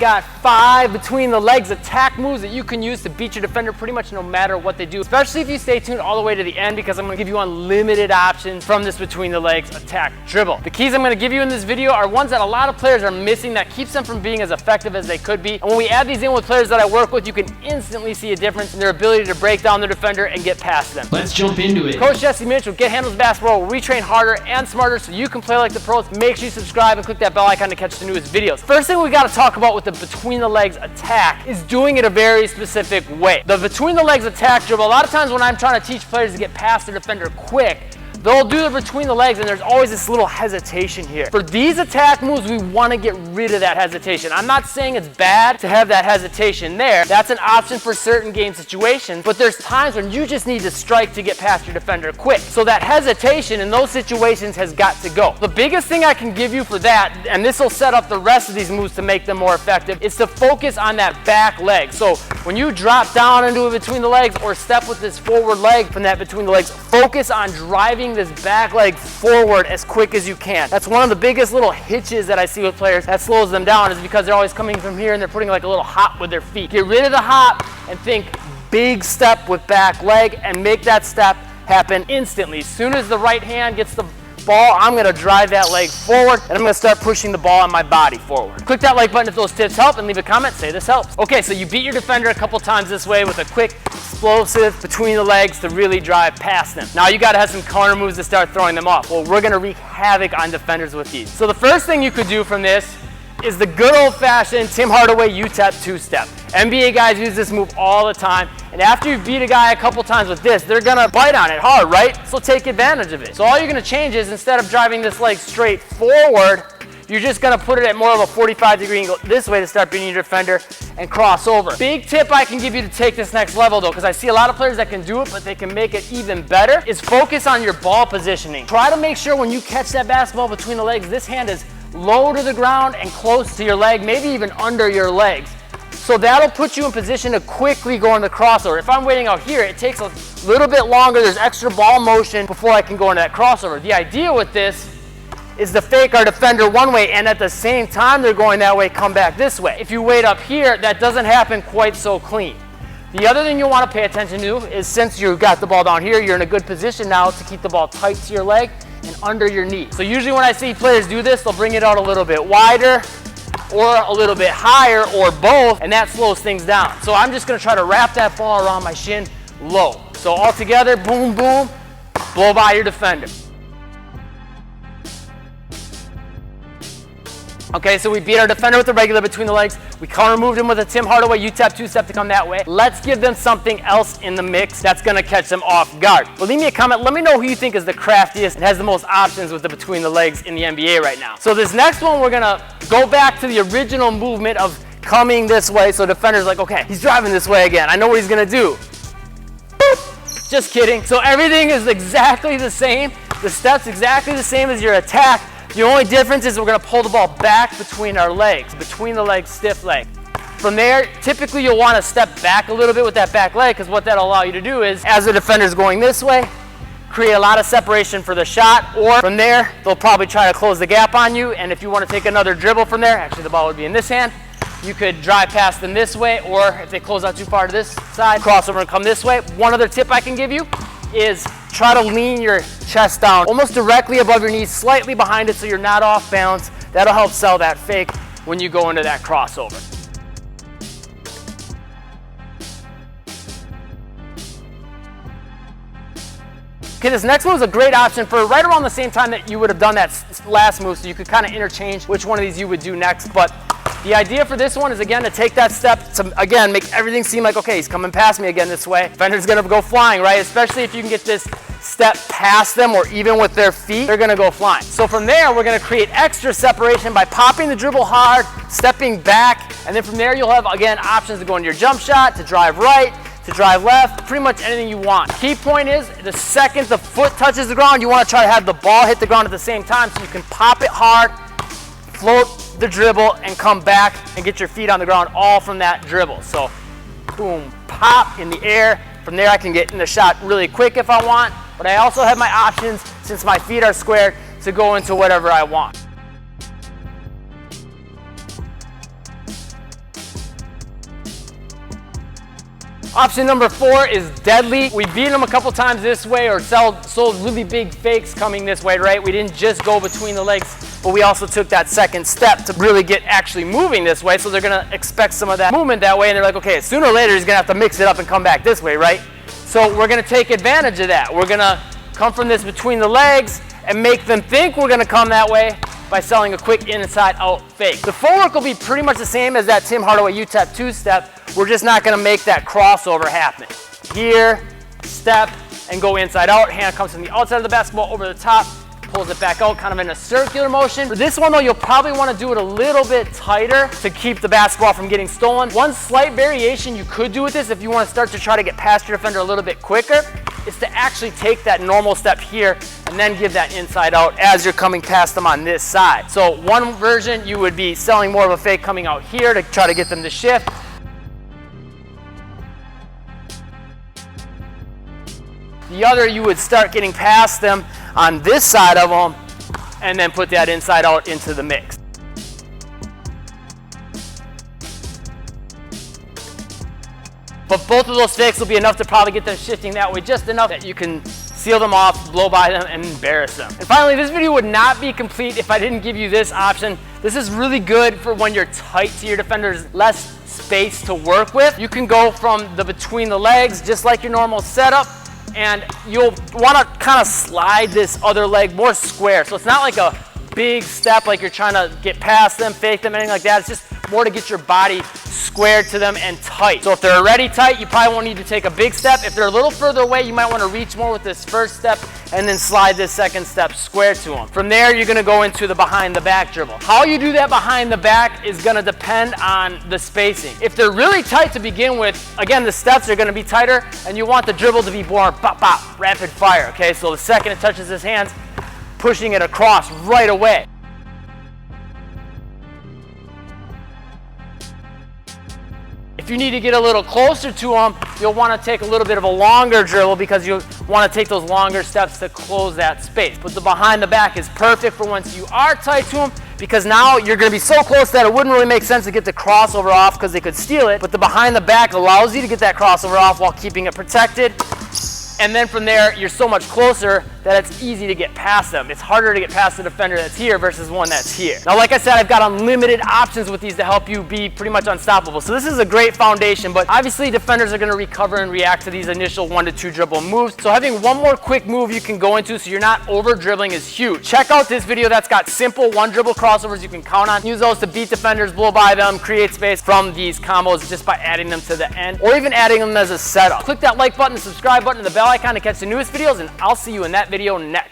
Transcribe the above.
got 5 between the legs attack moves that you can use to beat your defender pretty much no matter what they do, especially if you stay tuned all the way to the end, because I'm going to give you unlimited options from this between the legs attack dribble. The keys I'm going to give you in this video are ones that a lot of players are missing that keeps them from being as effective as they could be. And when we add these in with players that I work with, you can instantly see a difference in their ability to break down their defender and get past them. Let's jump into it. Coach Muench with Get Handles Basketball, where we train harder and smarter so you can play like the pros. Make sure you subscribe and click that bell icon to catch the newest videos. First thing we got to talk about with the between the legs attack is doing it a very specific way. The between the legs attack dribble, a lot of times when I'm trying to teach players to get past their defender quick, they'll do the between the legs and there's always this little hesitation here. For these attack moves, we want to get rid of that hesitation. I'm not saying it's bad to have that hesitation there. That's an option for certain game situations, but there's times when you just need to strike to get past your defender quick. So that hesitation in those situations has got to go. The biggest thing I can give you for that, and this will set up the rest of these moves to make them more effective, is to focus on that back leg. So when you drop down into a between the legs or step with this forward leg from that between the legs, focus on driving this back leg forward as quick as you can. That's one of the biggest little hitches that I see with players that slows them down, is because they're always coming from here and they're putting like a little hop with their feet. Get rid of the hop and think big step with back leg and make that step happen instantly. As soon as the right hand gets the ball, I'm going to drive that leg forward and I'm going to start pushing the ball on my body forward. Click that like button if those tips help and leave a comment, say this helps. Okay, so you beat your defender a couple times this way with a quick explosive between the legs to really drive past them. Now you got to have some counter moves to start throwing them off. Well, we're going to wreak havoc on defenders with these. So the first thing you could do from this is the good old-fashioned Tim Hardaway UTEP two-step. NBA guys use this move all the time, and after you beat a guy a couple times with this, they're gonna bite on it hard, right? So take advantage of it. So all you're gonna change is, instead of driving this leg straight forward, you're just gonna put it at more of a 45-degree angle this way to start beating your defender and cross over. Big tip I can give you to take this next level though, because I see a lot of players that can do it, but they can make it even better, is focus on your ball positioning. Try to make sure when you catch that basketball between the legs, this hand is low to the ground and close to your leg, maybe even under your legs. So that'll put you in position to quickly go into the crossover. If I'm waiting out here, it takes a little bit longer. There's extra ball motion before I can go into that crossover. The idea with this is to fake our defender one way, and at the same time they're going that way, come back this way. If you wait up here, that doesn't happen quite so clean. The other thing you want to pay attention to is, since you've got the ball down here, you're in a good position now to keep the ball tight to your leg and under your knee. So usually when I see players do this, they'll bring it out a little bit wider or a little bit higher or both, and that slows things down. So I'm just gonna try to wrap that ball around my shin low. So all together, boom, boom, blow by your defender. Okay, so we beat our defender with the regular between the legs. We counter moved him with a Tim Hardaway UTEP two-step to come that way. Let's give them something else in the mix that's gonna catch them off guard. Well, leave me a comment. Let me know who you think is the craftiest and has the most options with the between the legs in the NBA right now. So this next one, we're gonna go back to the original movement of coming this way. So defender's like, okay, he's driving this way again. I know what he's gonna do. Boop. Just kidding. So everything is exactly the same. The step's exactly the same as your attack. The only difference is we're going to pull the ball back between our legs, between the legs, stiff leg. From there, typically you'll want to step back a little bit with that back leg, because what that'll allow you to do is, as the defender's going this way, create a lot of separation for the shot, or from there, they'll probably try to close the gap on you, and if you want to take another dribble from there, actually the ball would be in this hand, you could drive past them this way, or if they close out too far to this side, cross over and come this way. One other tip I can give you is try to lean your chest down almost directly above your knees, slightly behind it so you're not off balance. That'll help sell that fake when you go into that crossover. Okay, this next move is a great option for right around the same time that you would have done that last move, so you could kind of interchange which one of these you would do next. But the idea for this one is, again, to take that step to, again, make everything seem like, okay, he's coming past me again this way. Defender's gonna go flying, right? Especially if you can get this step past them, or even with their feet, they're gonna go flying. So from there, we're gonna create extra separation by popping the dribble hard, stepping back, and then from there you'll have, again, options to go into your jump shot, to drive right, to drive left, pretty much anything you want. Key point is, the second the foot touches the ground, you wanna try to have the ball hit the ground at the same time, so you can pop it hard, float the dribble, and come back and get your feet on the ground all from that dribble. So boom, pop in the air. From there I can get in the shot really quick if I want, but I also have my options, since my feet are squared, to go into whatever I want. Option number 4 is deadly. We beat them a couple times this way or sold really big fakes coming this way, right? We didn't just go between the legs, but we also took that second step to really get actually moving this way. So they're gonna expect some of that movement that way, and they're like, okay, sooner or later he's gonna have to mix it up and come back this way, right? So we're gonna take advantage of that. We're gonna come from this between the legs and make them think we're gonna come that way by selling a quick inside out fake. The footwork will be pretty much the same as that Tim Hardaway UTEP 2-step. We're just not gonna make that crossover happen. Here, step, and go inside out. Hand comes from the outside of the basketball over the top, pulls it back out, kind of in a circular motion. For this one though, you'll probably wanna do it a little bit tighter to keep the basketball from getting stolen. One slight variation you could do with this if you wanna start to try to get past your defender a little bit quicker is to actually take that normal step here and then give that inside out as you're coming past them on this side. So one version, you would be selling more of a fake coming out here to try to get them to shift. The other, you would start getting past them on this side of them and then put that inside out into the mix. But both of those fakes will be enough to probably get them shifting that way, just enough that you can seal them off, blow by them, and embarrass them. And finally, this video would not be complete if I didn't give you this option. This is really good for when you're tight to your defenders, less space to work with. You can go from the between the legs, just like your normal setup, and you'll want to kind of slide this other leg more square. So it's not like a big step like you're trying to get past them, fake them, anything like that. It's just more to get your body squared to them and tight. So if they're already tight, you probably won't need to take a big step. If they're a little further away, you might want to reach more with this first step and then slide this second step square to them. From there, you're going to go into the behind the back dribble. How you do that behind the back is going to depend on the spacing. If they're really tight to begin with, again, the steps are going to be tighter and you want the dribble to be more bop, bop, rapid fire, okay? So the second it touches his hands, pushing it across right away. If you need to get a little closer to them, you'll want to take a little bit of a longer dribble because you want to take those longer steps to close that space. But the behind the back is perfect for once you are tight to them, because now you're going to be so close that it wouldn't really make sense to get the crossover off because they could steal it. But the behind the back allows you to get that crossover off while keeping it protected. And then from there, you're so much closer that it's easy to get past them. It's harder to get past the defender that's here versus one that's here. Now, like I said, I've got unlimited options with these to help you be pretty much unstoppable. So this is a great foundation, but obviously defenders are gonna recover and react to these initial 1 to 2 dribble moves. So having one more quick move you can go into so you're not over dribbling is huge. Check out this video that's got simple 1 dribble crossovers you can count on. Use those to beat defenders, blow by them, create space from these combos just by adding them to the end or even adding them as a setup. Click that like button, the subscribe button, and the bell icon to catch the newest videos, and I'll see you in that video next.